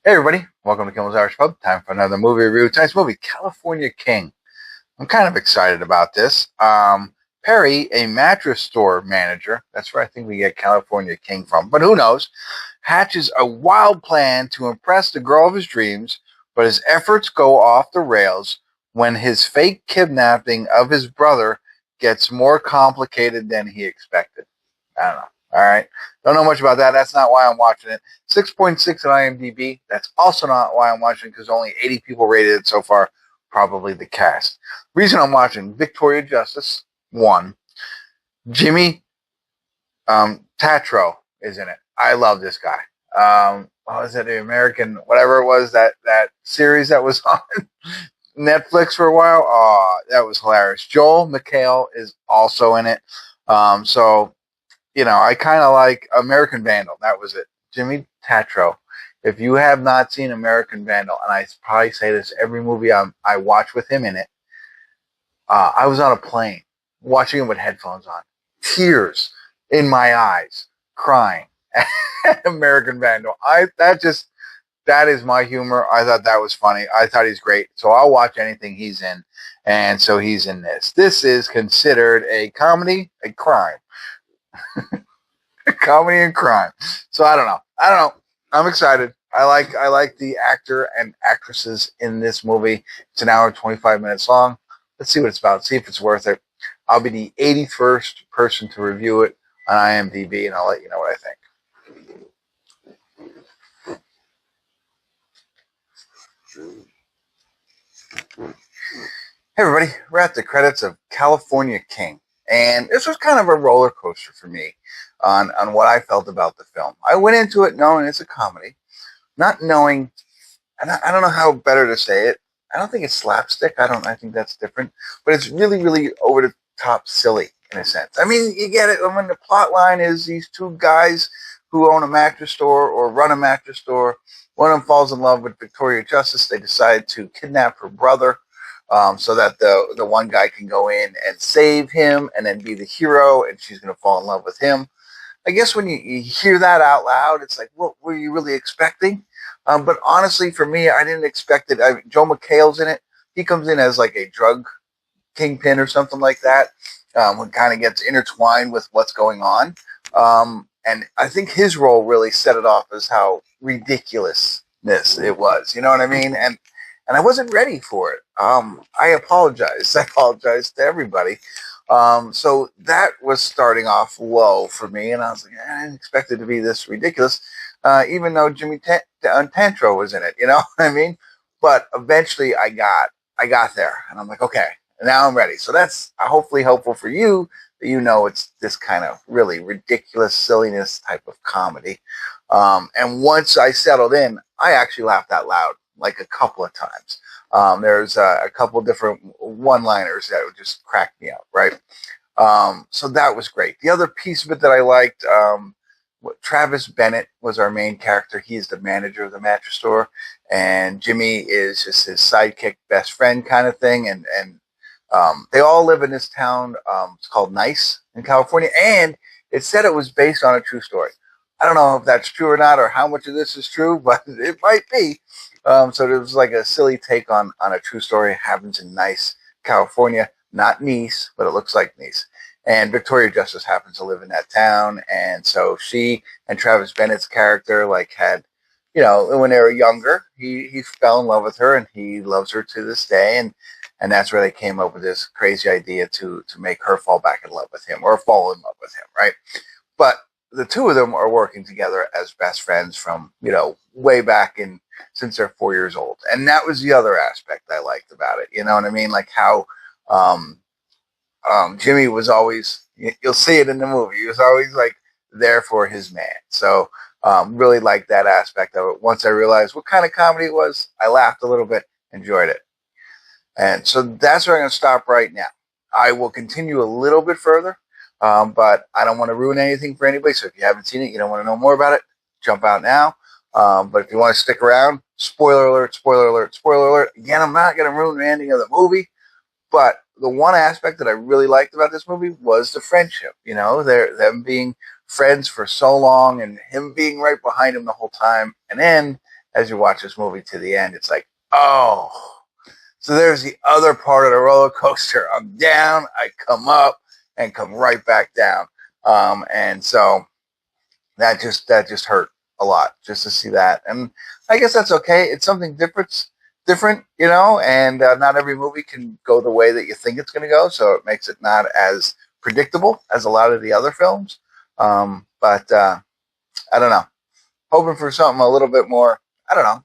Hey everybody, welcome to Kimmel's Irish Pub. Time for another movie review. Tonight's movie, California King. I'm kind of excited about this. Perry, a mattress store manager, that's where I think we get California King from, but who knows, hatches a wild plan to impress the girl of his dreams, but his efforts go off the rails when his fake kidnapping of his brother gets more complicated than he expected. I don't know. All right. Don't know much about that. That's not why I'm watching it. 6.6 on IMDb. That's also not why I'm watching because only 80 people rated it so far. Probably the cast. Reason I'm watching Victoria Justice, one. Jimmy Tatro is in it. I love this guy. What was it? The American, whatever it was, that series that was on Netflix for a while. Oh, that was hilarious. Joel McHale is also in it. So I kind of like American Vandal. That was it. Jimmy Tatro. If you have not seen American Vandal, and I probably say this every movie I watch with him in it, I was on a plane watching it with headphones on, tears in my eyes, crying. American Vandal. That is my humor. I thought that was funny. I thought he's great. So I'll watch anything he's in, and so he's in this. This is considered a comedy, a crime. Comedy and crime. So I don't know. I'm excited. I like the actor and actresses in this movie. It's an hour and 25 minutes long. Let's see what it's about. See if it's worth it. I'll be the 81st person to review it on IMDb, and I'll let you know what I think. Hey everybody, we're at the credits of California King. And this was kind of a roller coaster for me on what I felt about the film. I went into it knowing it's a comedy, not knowing, and I don't know how better to say it. I don't think it's slapstick. I think that's different. But it's really, really over the top silly in a sense. I mean, you get it when the plot line is these two guys who own a mattress store or run a mattress store. One of them falls in love with Victoria Justice. They decide to kidnap her brother. So that the one guy can go in and save him and then be the hero, and she's going to fall in love with him. I guess when you hear that out loud, it's like, what were you really expecting? But honestly, for me, I didn't expect it. Joe McHale's in it. He comes in as like a drug kingpin or something like that, who kind of gets intertwined with what's going on. And I think his role really set it off as how ridiculousness it was. You know what I mean? And I wasn't ready for it. I apologize. I apologize to everybody. So that was starting off low for me, and I was like, I didn't expect it to be this ridiculous, even though Jimmy Tantro was in it. You know what I mean? But eventually, I got there, and I'm like, okay, now I'm ready. So that's hopefully helpful for you that it's this kind of really ridiculous silliness type of comedy. And once I settled in, I actually laughed out loud like a couple of times. There's a couple different one-liners that would just crack me up, right? So that was great. The other piece of it that I liked, Travis Bennett was our main character. He's the manager of the mattress store, and Jimmy is just his sidekick, best friend kind of thing. And they all live in this town. It's called Nice in California, and it said it was based on a true story. I don't know if that's true or not, or how much of this is true, but it might be. So it was like a silly take on a true story. It happens in Nice, California, not Nice, but it looks like Nice. And Victoria Justice happens to live in that town, and so she and Travis Bennett's character had, when they were younger, he fell in love with her, and he loves her to this day, and that's where they came up with this crazy idea to make her fall back in love with him or fall in love with him, right? But the two of them are working together as best friends from way back since they're 4 years old, and that was the other aspect I liked about it. You know what I mean? Like how Jimmy was always, you'll see it in the movie, he was always like there for his man. So really liked that aspect of it. Once I realized what kind of comedy it was, I laughed a little bit, enjoyed it, and so that's where I'm going to stop right now. I will continue a little bit further. But I don't want to ruin anything for anybody. So if you haven't seen it, you don't want to know more about it, jump out now. But if you want to stick around, spoiler alert, spoiler alert, spoiler alert. Again, I'm not going to ruin the ending of the movie. But the one aspect that I really liked about this movie was the friendship. Them being friends for so long and him being right behind him the whole time. And then as you watch this movie to the end. It's like, oh, so there's the other part of the roller coaster. I'm down, I come up, and come right back down. And so that just hurt a lot just to see that. And I guess that's okay. It's something different, and not every movie can go the way that you think it's going to go. So it makes it not as predictable as a lot of the other films. But I don't know. Hoping for something a little bit more, I don't know,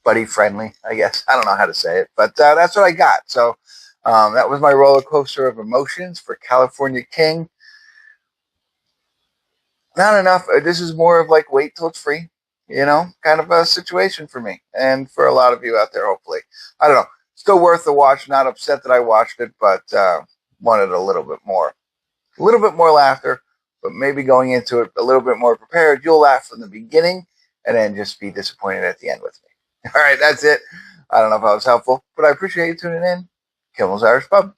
buddy friendly, I guess. I don't know how to say it, but that's what I got. So that was my roller coaster of emotions for California King. Not enough. This is more of like wait till it's free, kind of a situation for me and for a lot of you out there, hopefully. I don't know. Still worth the watch. Not upset that I watched it, but wanted a little bit more laughter, but maybe going into it a little bit more prepared. You'll laugh from the beginning and then just be disappointed at the end with me. All right, that's it. I don't know if I was helpful, but I appreciate you tuning in. Kimmel's Irish Pub.